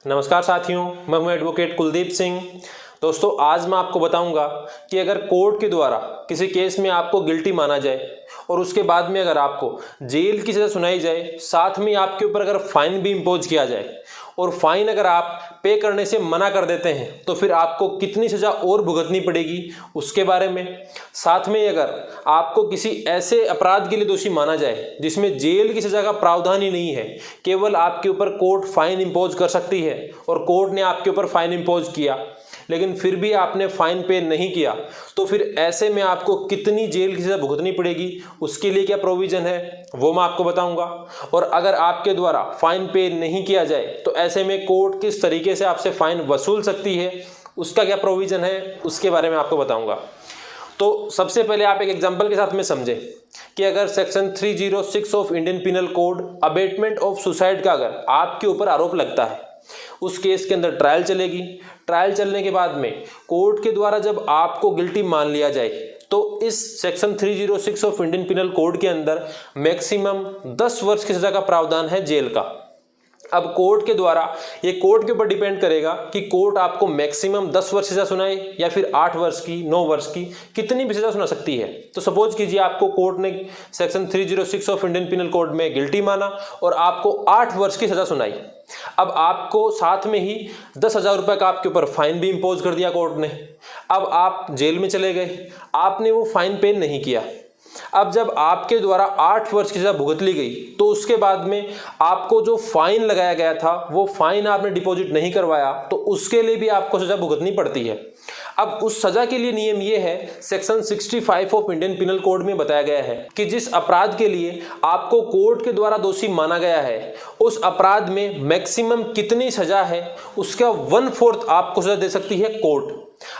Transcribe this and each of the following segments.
नमस्कार साथियों, मैं हूं एडवोकेट कुलदीप सिंह। दोस्तों, आज मैं आपको बताऊंगा कि अगर कोर्ट के द्वारा किसी केस में आपको गिल्टी माना जाए और उसके बाद में अगर आपको जेल की सज़ा सुनाई जाए, साथ में आपके ऊपर अगर फाइन भी इम्पोज किया जाए और फाइन अगर आप पे करने से मना कर देते हैं तो फिर आपको कितनी सज़ा और भुगतनी पड़ेगी उसके बारे में। साथ में अगर आपको किसी ऐसे अपराध के लिए दोषी माना जाए जिसमें जेल की सज़ा का प्रावधान ही नहीं है, केवल आपके ऊपर कोर्ट फाइन इम्पोज कर सकती है और कोर्ट ने आपके ऊपर फाइन इम्पोज किया लेकिन फिर भी आपने फाइन पे नहीं किया, तो फिर ऐसे में आपको कितनी जेल की सज़ा भुगतनी पड़ेगी, उसके लिए क्या प्रोविज़न है वो मैं आपको बताऊंगा। और अगर आपके द्वारा फाइन पे नहीं किया जाए तो ऐसे में कोर्ट किस तरीके से आपसे फाइन वसूल सकती है, उसका क्या प्रोविज़न है, उसके बारे में आपको बताऊंगा। तो सबसे पहले आप एक एग्जाम्पल के साथ में समझें कि अगर section 306 of Indian penal code abetment of suicide का अगर आपके ऊपर आरोप लगता है, उस केस के अंदर ट्रायल चलेगी। ट्रायल चलने के बाद में कोर्ट के द्वारा जब आपको गिल्टी मान लिया जाए तो इस section 306 of Indian penal code के अंदर मैक्सिमम 10 वर्ष की सजा का प्रावधान है जेल का। अब कोर्ट के द्वारा ये कोर्ट के ऊपर डिपेंड करेगा कि कोर्ट आपको मैक्सिमम 10 वर्ष सजा सुनाए या फिर 8 वर्ष की, 9 वर्ष की, कितनी भी सजा सुना सकती है। तो सपोज कीजिए आपको कोर्ट ने section 306 of Indian penal code में गिल्टी माना और आपको 8 वर्ष की सजा सुनाई। अब आपको साथ में ही 10,000 रुपये का आपके ऊपर फाइन भी इम्पोज कर दिया कोर्ट ने। अब आप जेल में चले गए, आपने वो फाइन पे नहीं किया। अब जब आपके द्वारा 8 वर्ष की सजा भुगत ली गई तो उसके बाद में आपको जो फाइन लगाया गया था वो फाइन आपने डिपॉजिट नहीं करवाया तो उसके लिए भी आपको सजा भुगतनी पड़ती है। अब उस सजा के लिए नियम ये है, section 65 of Indian penal code में बताया गया है कि जिस अपराध के लिए आपको कोर्ट के द्वारा दोषी माना गया है उस अपराध में मैक्सिमम कितनी सजा है उसका 1/4 आपको सजा दे सकती है कोर्ट।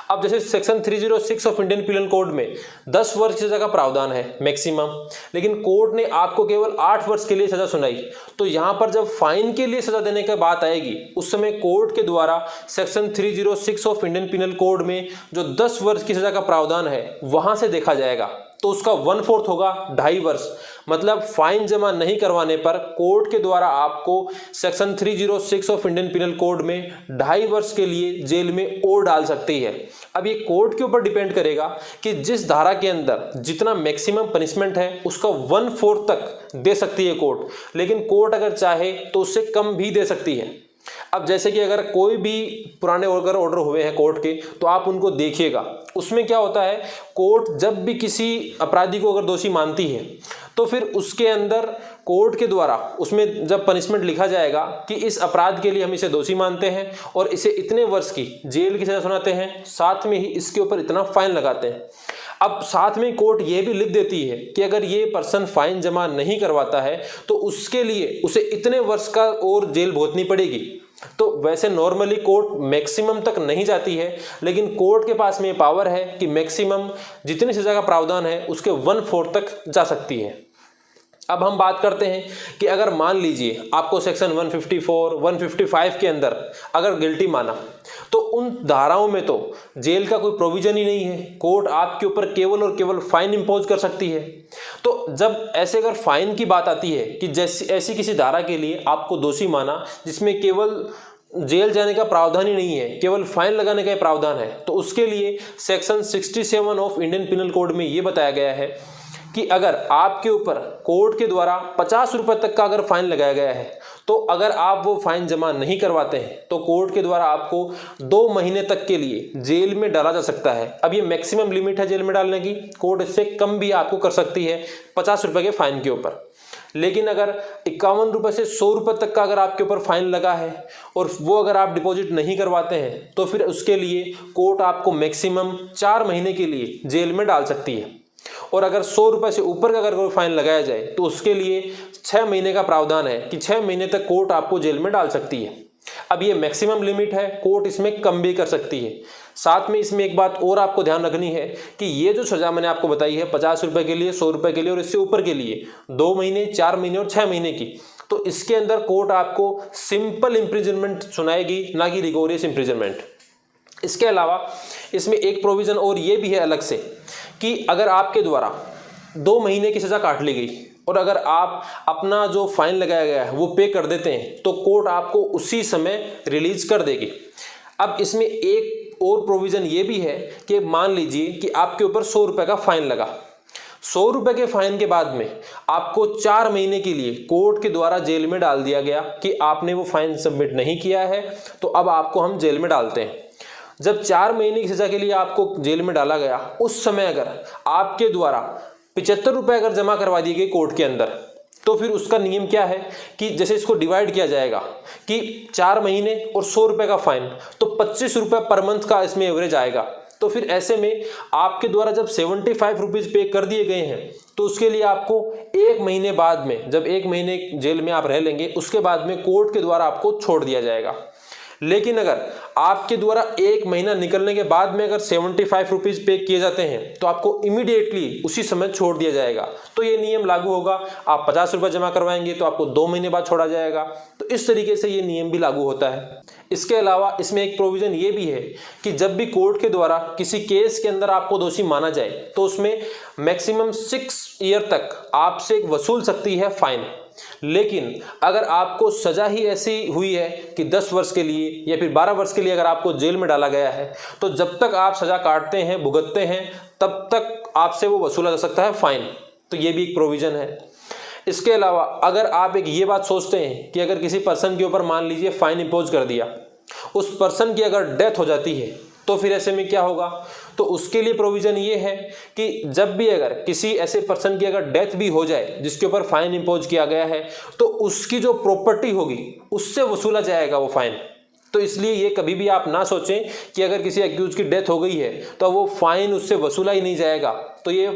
अब जैसे section 306 of Indian penal code में 10 वर्ष की सजा का प्रावधान है मैक्सिमम, लेकिन कोर्ट ने आपको केवल 8 वर्ष के लिए सजा सुनाई, तो यहां पर जब फाइन के लिए सजा देने की बात आएगी उस समय कोर्ट के द्वारा section 306 of Indian penal code में जो 10 वर्ष की सजा का प्रावधान है वहां से देखा जाएगा, तो उसका 1/4 होगा 2.5 वर्ष। मतलब फाइन जमा नहीं करवाने पर कोर्ट के द्वारा आपको section 306 of Indian penal code में 2.5 वर्ष के लिए जेल में और डाल सकती है। अब ये कोर्ट के ऊपर डिपेंड करेगा कि जिस धारा के अंदर जितना मैक्सिमम पनिशमेंट है उसका 1/4 तक दे सकती है कोर्ट, लेकिन कोर्ट अगर चाहे तो उससे कम भी दे सकती है। अब जैसे कि अगर कोई भी पुराने ऑर्डर हुए हैं कोर्ट के तो आप उनको देखिएगा, उसमें क्या होता है, कोर्ट जब भी किसी अपराधी को अगर दोषी मानती है तो फिर उसके अंदर कोर्ट के द्वारा उसमें जब पनिशमेंट लिखा जाएगा कि इस अपराध के लिए हम इसे दोषी मानते हैं और इसे इतने वर्ष की जेल की सजा सुनाते हैं, साथ में ही इसके ऊपर इतना फाइन लगाते हैं। अब साथ में कोर्ट ये भी लिख देती है कि अगर ये पर्सन फाइन जमा नहीं करवाता है तो उसके लिए उसे इतने वर्ष का और जेल भुगतनी पड़ेगी। तो वैसे नॉर्मली कोर्ट मैक्सिमम तक नहीं जाती है, लेकिन कोर्ट के पास में पावर है कि मैक्सिमम जितनी सजा का प्रावधान है उसके 1/4 तक जा सकती है। अब हम बात करते हैं कि अगर मान लीजिए आपको सेक्शन 154, 155 के अंदर अगर गिल्टी माना तो उन धाराओं में तो जेल का कोई प्रोविजन ही नहीं है, कोर्ट आपके ऊपर केवल और केवल फाइन इम्पोज कर सकती है। तो जब ऐसे अगर फाइन की बात आती है कि जैसी ऐसी किसी धारा के लिए आपको दोषी माना जिसमें केवल जेल जाने का प्रावधान ही नहीं है, केवल फाइन लगाने का प्रावधान है, तो उसके लिए section 67 of Indian penal code में ये बताया गया है कि अगर आपके ऊपर कोर्ट के द्वारा 50 रुपए तक का अगर फाइन लगाया गया है तो अगर आप वो फाइन जमा नहीं करवाते हैं तो कोर्ट के द्वारा आपको 2 महीने तक के लिए जेल में डाला जा सकता है। अब ये मैक्सिमम लिमिट है जेल में डालने की, कोर्ट इससे कम भी आपको कर सकती है 50 रुपए के फाइन के ऊपर। लेकिन अगर 51 रुपए से 100 रुपए तक का अगर आपके ऊपर फाइन लगा है और वो अगर आप डिपॉजिट नहीं करवाते हैं तो फिर उसके लिए कोर्ट आपको मैक्सिमम 4 महीने के लिए जेल में डाल सकती है। और अगर 100 रुपए से ऊपर का अगर कोई फाइन लगाया जाए तो उसके लिए 6 महीने का प्रावधान है कि 6 महीने तक कोर्ट आपको जेल में डाल सकती है। अब ये मैक्सिमम लिमिट है, कोर्ट इसमें कम भी कर सकती है। साथ में इसमें एक बात और आपको ध्यान रखनी है कि ये जो सजा मैंने आपको बताई है 50 रुपए के लिए, 100 रुपए के लिए और इससे ऊपर के लिए 2 महीने, 4 महीने और 6 महीने की, तो इसके अंदर कोर्ट आपको सिंपल इम्प्रिजनमेंट सुनाएगी, ना कि रिगोरियस इम्प्रिजनमेंट। इसके अलावा इसमें एक प्रोविज़न और ये भी है अलग से कि अगर आपके द्वारा 2 महीने की सज़ा काट ली गई और अगर आप अपना जो फाइन लगाया गया है वो पे कर देते हैं तो कोर्ट आपको उसी समय रिलीज कर देगी। अब इसमें एक और प्रोविज़न ये भी है कि मान लीजिए कि आपके ऊपर 100 रुपये का फाइन लगा। 100 रुपये के फाइन के बाद में आपको 4 महीने के लिए कोर्ट के द्वारा जेल में डाल दिया गया कि आपने वो फाइन सबमिट नहीं किया है, तो अब आपको हम जेल में डालते हैं। जब 4 महीने की सज़ा के लिए आपको जेल में डाला गया, उस समय अगर आपके द्वारा 75 रुपये अगर जमा करवा दिए गए कोर्ट के अंदर, तो फिर उसका नियम क्या है कि जैसे इसको डिवाइड किया जाएगा कि 4 महीने और 100 रुपये का फाइन, तो 25 रुपये पर मंथ का इसमें एवरेज आएगा। तो फिर ऐसे में आपके द्वारा जब 75 रुपीज़ पे कर दिए गए हैं, तो उसके लिए आपको 1 महीने बाद में, जब 1 महीने जेल में आप रह लेंगे, उसके बाद में कोर्ट के द्वारा आपको छोड़ दिया जाएगा। लेकिन अगर आपके द्वारा 1 महीना निकलने के बाद में अगर 75 रुपीज़ पे किए जाते हैं तो आपको इमीडिएटली उसी समय छोड़ दिया जाएगा। तो ये नियम लागू होगा। आप 50 रुपये जमा करवाएंगे तो आपको 2 महीने बाद छोड़ा जाएगा। तो इस तरीके से ये नियम भी लागू होता है। इसके अलावा इसमें एक प्रोविज़न ये भी है कि जब भी कोर्ट के द्वारा किसी केस के अंदर आपको दोषी माना जाए तो उसमें मैक्सिमम 6 ईयर तक आपसे वसूल सकती है फाइन। लेकिन अगर आपको सज़ा ही ऐसी हुई है कि 10 वर्ष के लिए या फिर 12 वर्ष के लिए अगर आपको जेल में डाला गया है, तो जब तक आप सज़ा काटते हैं, भुगतते हैं, तब तक आपसे वो वसूला जा सकता है फाइन। तो ये भी एक प्रोविज़न है। इसके अलावा अगर आप एक ये बात सोचते हैं कि अगर किसी पर्सन के ऊपर मान लीजिए फाइन इम्पोज कर दिया, उस पर्सन की अगर डेथ हो जाती है तो फिर ऐसे में क्या होगा, तो उसके लिए प्रोविज़न ये है कि जब भी अगर किसी ऐसे पर्सन की अगर डेथ भी हो जाए जिसके ऊपर फाइन इम्पोज किया गया है, तो उसकी जो प्रॉपर्टी होगी उससे वसूला जाएगा वो फाइन। तो इसलिए ये कभी भी आप ना सोचें कि अगर किसी एक्यूज की डेथ हो गई है तो वो फाइन उससे वसूला ही नहीं जाएगा। तो ये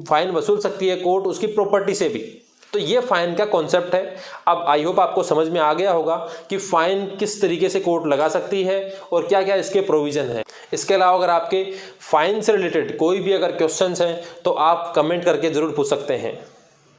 फाइन वसूल सकती है कोर्ट उसकी प्रॉपर्टी से भी। तो ये फाइन का कॉन्सेप्ट है। अब आई होप आपको समझ में आ गया होगा कि फाइन किस तरीके से कोर्ट लगा सकती है और क्या क्या इसके प्रोविज़न है। इसके अलावा अगर आपके फाइन से रिलेटेड कोई भी अगर क्वेश्चंस हैं तो आप कमेंट करके ज़रूर पूछ सकते हैं।